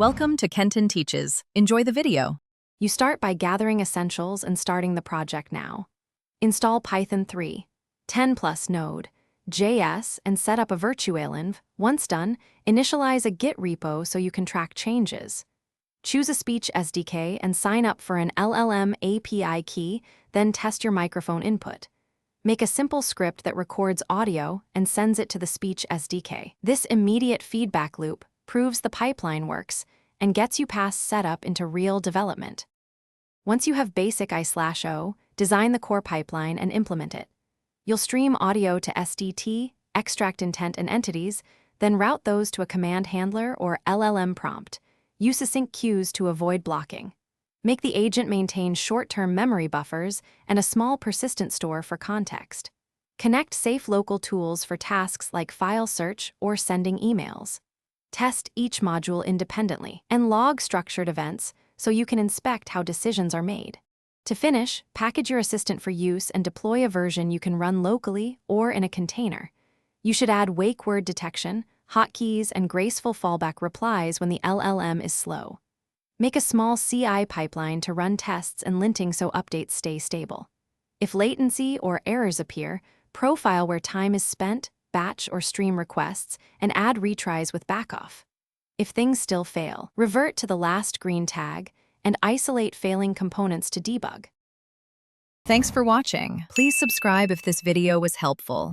Welcome to Kenton Teaches. Enjoy the video. You start by gathering essentials and starting the project now. Install Python 3, 10 plus Node, JS, and set up a virtualenv. Once done, initialize a Git repo so you can track changes. Choose a speech SDK and sign up for an LLM API key, then test your microphone input. Make a simple script that records audio and sends it to the speech SDK. This immediate feedback loop proves the pipeline works and gets you past setup into real development. Once you have basic I/O, design the core pipeline and implement it. You'll stream audio to SDT, extract intent and entities, then route those to a command handler or LLM prompt. Use async queues to avoid blocking. Make the agent maintain short-term memory buffers and a small persistent store for context. Connect safe local tools for tasks like file search or sending emails. Test each module independently and log structured events so you can inspect how decisions are made. To finish, package your assistant for use and deploy a version you can run locally or in a container. You should add wake word detection, hotkeys, and graceful fallback replies when the LLM is slow. Make a small CI pipeline to run tests and linting so updates stay stable. If latency or errors appear, profile where time is spent, batch or stream requests, and add retries with backoff. If things still fail, revert to the last green tag and isolate failing components to debug. Thanks for watching. Please subscribe if this video was helpful.